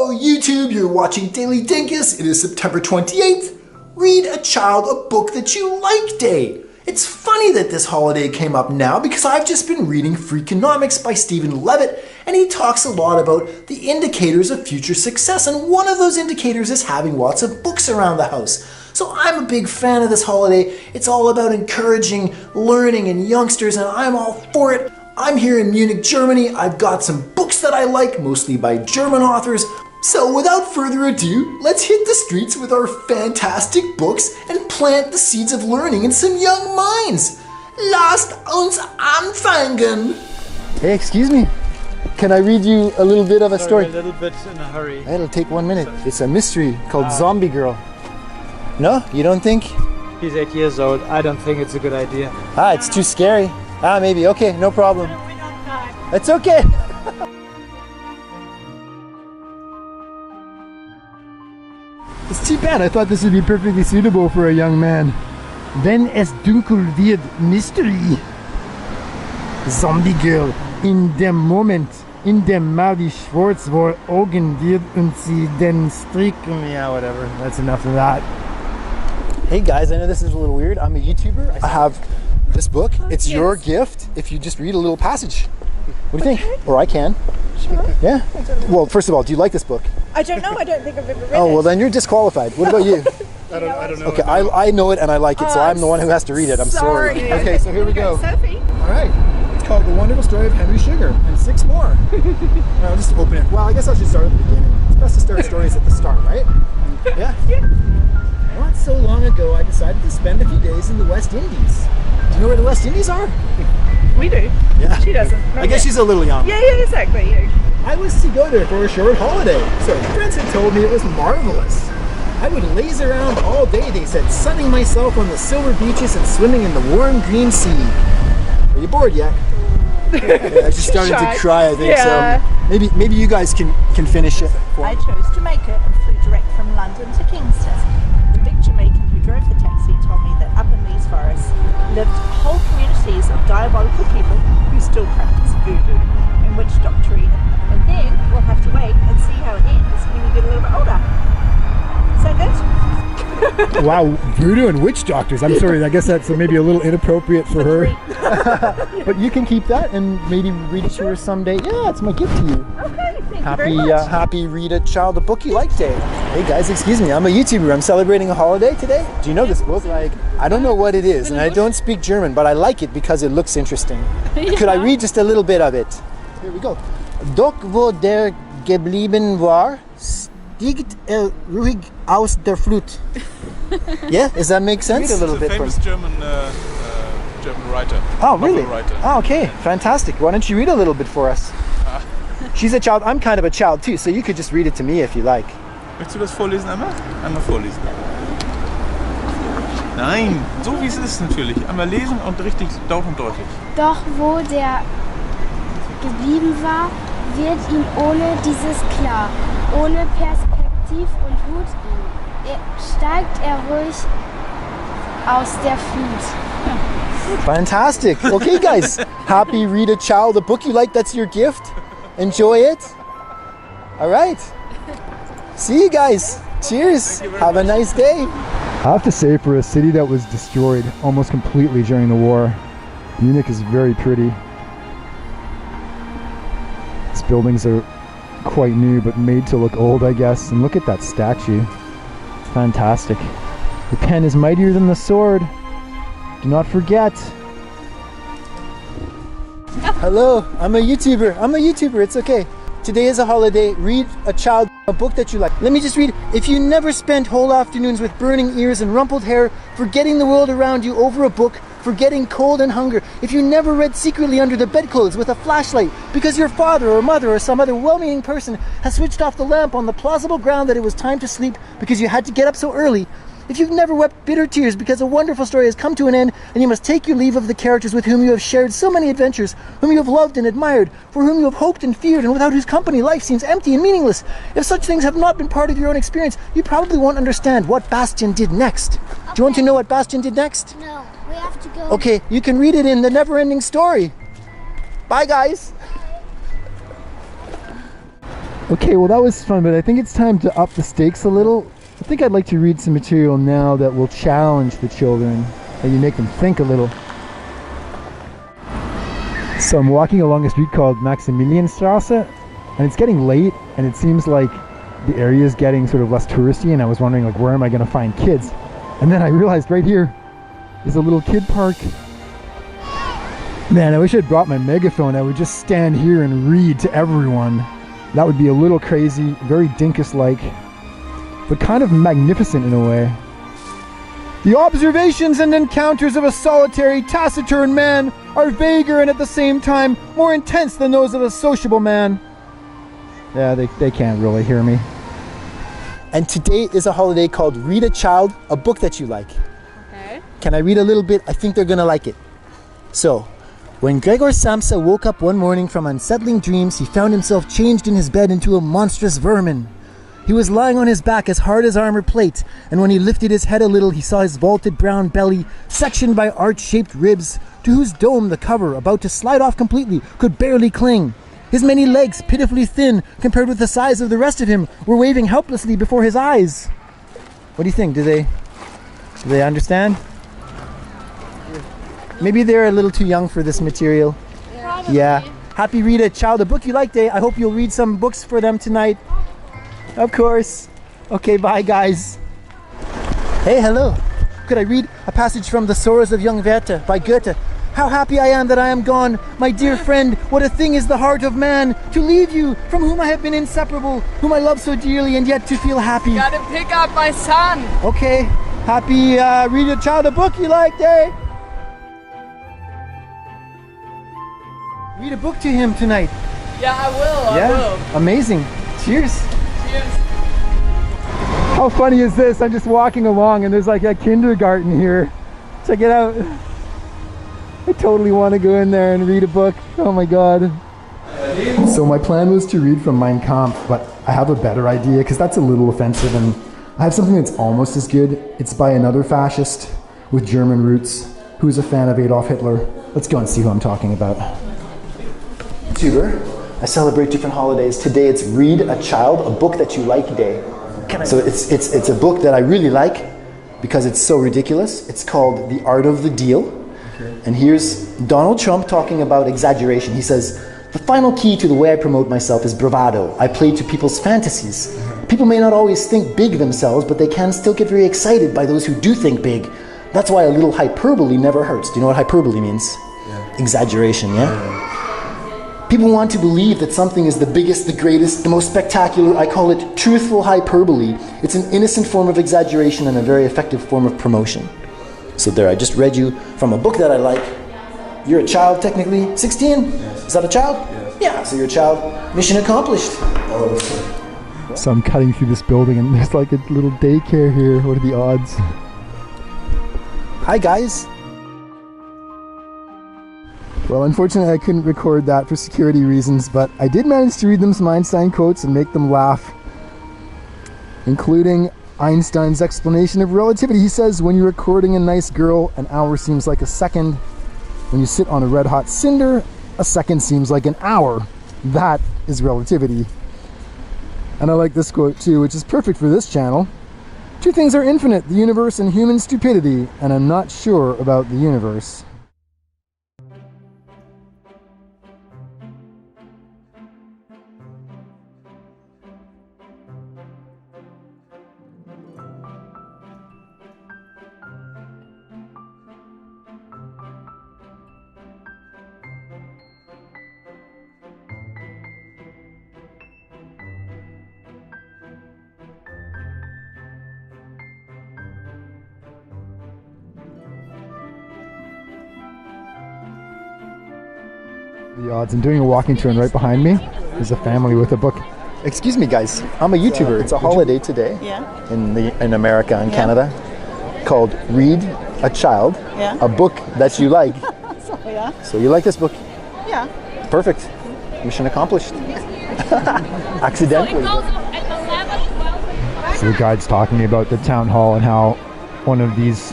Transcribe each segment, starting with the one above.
Hello YouTube, you're watching Daily Dinkus. It is September 28th. Read a child a book that you like day. It's funny that this holiday came up now because I've just been reading Freakonomics by Stephen Levitt, and he talks a lot about the indicators of future success, and one of those indicators is having lots of books around the house. So I'm a big fan of this holiday. It's all about encouraging learning in youngsters, and I'm all for it. I'm here in Munich, Germany. I've got some books that I like, mostly by German authors. So without further ado, let's hit the streets with our fantastic books and plant the seeds of learning in some young minds. Lasst uns anfangen! Hey, excuse me. Can I read you a little bit of a story? A little bit in a hurry. It'll take 1 minute. It's a mystery called Zombie Girl. No? You don't think? He's 8 years old. I don't think it's a good idea. It's too scary. Maybe. Okay, no problem. It's okay. It's too bad. I thought this would be perfectly suitable for a young man. Wenn es dunkel wird, Mystery. Zombie Girl. In dem Moment, in dem mal die schwarz vor Augen wird und sie den stricken. Yeah, whatever. That's enough of that. Hey guys, I know this is a little weird. I'm a YouTuber. I have this book. It's your gift if you just read a little passage. What do you think? Or I can. Sure. Yeah? Well, first of all, do you like this book? I don't know. I don't think I've ever read it. Oh, well then you're disqualified. What about you? I don't know. Okay, I know it and I like it, so I'm the one who has to read it. I'm sorry. Okay, so here we go. Sophie. All right. It's called The Wonderful Story of Henry Sugar and 6 more. I'll just open it. Well, I guess I should start at the beginning. It's best to start stories at the start, right? Yeah? Yeah. Not so long ago, I decided to spend a few days in the West Indies. Do you know where the West Indies are? We do. Yeah. She doesn't. I guess she's a little young. Yeah, exactly. Yeah. I was to go there for a short holiday, so friends had told me it was marvelous. I would laze around all day, they said, sunning myself on the silver beaches and swimming in the warm green sea. Are you bored yet? Yeah, she's starting to cry, I think, so maybe you guys can finish it. I chose Jamaica and flew direct from London to Kingston. The big Jamaican who drove the taxi told me that up in these forests lived whole communities of diabolical people who still practice voodoo and witch doctrine. And then we'll have to wait and see how it ends when you get a little bit older. Sound good? Wow, voodoo and witch doctors. I'm sorry, I guess that's maybe a little inappropriate for her. But you can keep that and maybe read it to her someday. Yeah, it's my gift to you. Okay, thank you very much. Happy read a child a book you like day. Hey guys, excuse me, I'm a YouTuber. I'm celebrating a holiday today. Do you know this book? Like, I don't know what it is, and I don't speak German, but I like it because it looks interesting. Could I read just a little bit of it? Here we go. Doch wo der geblieben war, stiegt ruhig aus der Flut. Yeah, does that make sense? Read a little bit. Famous German writer. Oh, really? Writer. Oh, okay, fantastic. Why don't you read a little bit for us? She's a child. I'm kind of a child too, so you could just read it to me if you like. Möchtest du das vorlesen einmal? Einmal vorlesen. Nein, so wie es ist natürlich. Einmal lesen und richtig laut und deutlich. Doch wo der geblieben war, wird ihm ohne dieses klar. Ohne Perspektiv und Hut steigt er ruhig aus der Flut. Fantastic. Okay, guys. Happy read a child a book you like. That's your gift. Enjoy it. All right. See you guys. Cheers. Have a nice day. I have to say, for a city that was destroyed almost completely during the war, Munich is very pretty. These buildings are quite new, but made to look old, I guess. And look at that statue. Fantastic. The pen is mightier than the sword. Do not forget. Hello, I'm a YouTuber. It's okay. Today is a holiday. Read a child a book that you like. Let me just read. If you never spent whole afternoons with burning ears and rumpled hair, forgetting the world around you over a book, forgetting cold and hunger, if you never read secretly under the bedclothes with a flashlight because your father or mother or some other well-meaning person has switched off the lamp on the plausible ground that it was time to sleep because you had to get up so early, if you've never wept bitter tears because a wonderful story has come to an end and you must take your leave of the characters with whom you have shared so many adventures, whom you have loved and admired, for whom you have hoped and feared, and without whose company life seems empty and meaningless, if such things have not been part of your own experience, you probably won't understand what Bastian did next. Okay. Do you want to know what Bastian did next? No, we have to go. Okay, you can read it in The Never-Ending Story. Bye, guys. Okay, well that was fun, but I think it's time to up the stakes a little. I think I'd like to read some material now that will challenge the children, and you make them think a little. So I'm walking along a street called Maximilianstrasse, and it's getting late, and it seems like the area is getting sort of less touristy, and I was wondering, like, where am I going to find kids? And then I realized right here is a little kid park. Man, I wish I'd brought my megaphone. I would just stand here and read to everyone. That would be a little crazy, very Dinkus-like, but kind of magnificent in a way. The observations and encounters of a solitary, taciturn man are vaguer and at the same time more intense than those of a sociable man. Yeah, they can't really hear me. And today is a holiday called Read a Child, a book that you like. Okay. Can I read a little bit? I think they're gonna like it. So, when Gregor Samsa woke up one morning from unsettling dreams, he found himself changed in his bed into a monstrous vermin. He was lying on his back as hard as armor plate, and when he lifted his head a little, he saw his vaulted brown belly, sectioned by arch-shaped ribs, to whose dome the cover, about to slide off completely, could barely cling. His many legs, pitifully thin compared with the size of the rest of him, were waving helplessly before his eyes. What do you think? Do they understand? Maybe they're a little too young for this material. Yeah. Happy Read a Child, a book you like day. I hope you'll read some books for them tonight. Of course. Okay, bye guys. Hey, hello. Could I read a passage from The Sorrows of Young Werther by Goethe? How happy I am that I am gone, my dear friend. What a thing is the heart of man, to leave you, from whom I have been inseparable, whom I love so dearly, and yet to feel happy. Gotta pick up my son. Okay. Happy Read a Child, a book you like day. Read a book to him tonight. Yeah, I will. I will. Amazing. Cheers. Cheers. How funny is this? I'm just walking along and there's like a kindergarten here. Check it out. I totally want to go in there and read a book. Oh my god. So my plan was to read from Mein Kampf, but I have a better idea because that's a little offensive, and I have something that's almost as good. It's by another fascist with German roots who's a fan of Adolf Hitler. Let's go and see who I'm talking about. YouTuber. I celebrate different holidays. Today it's Read a Child, a book that you like day. So it's a book that I really like because it's so ridiculous. It's called The Art of the Deal. Okay. And here's Donald Trump talking about exaggeration. He says, "The final key to the way I promote myself is bravado. I play to people's fantasies. People may not always think big themselves, but they can still get very excited by those who do think big. That's why a little hyperbole never hurts." Do you know what hyperbole means? Yeah. Exaggeration, yeah? People want to believe that something is the biggest, the greatest, the most spectacular. I call it truthful hyperbole. It's an innocent form of exaggeration and a very effective form of promotion. So there, I just read you from a book that I like. You're a child, technically. 16? Yes. Is that a child? Yes. Yeah, so you're a child. Mission accomplished. Oh. So I'm cutting through this building and there's like a little daycare here. What are the odds? Hi, guys. Well, unfortunately, I couldn't record that for security reasons, but I did manage to read them some Einstein quotes and make them laugh, including Einstein's explanation of relativity. He says, when you're courting a nice girl, an hour seems like a second. When you sit on a red-hot cinder, a second seems like an hour. That is relativity. And I like this quote too, which is perfect for this channel. Two things are infinite, the universe and human stupidity, and I'm not sure about the universe. The odds. I'm doing a walking turn right behind me. There's a family with a book. Excuse me, guys. I'm a YouTuber. It's a holiday today in America and Canada called Read a Child, a book that you like. So you like this book? Yeah. Perfect. Mission accomplished. Accidentally. So the guide's talking to me about the town hall and how one of these,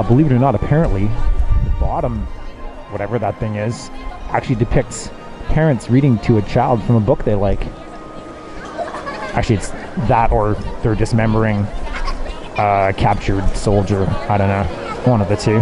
believe it or not, apparently the bottom, whatever that thing is, actually depicts parents reading to a child from a book they like. Actually, it's that or they're dismembering a captured soldier. I don't know. One of the two.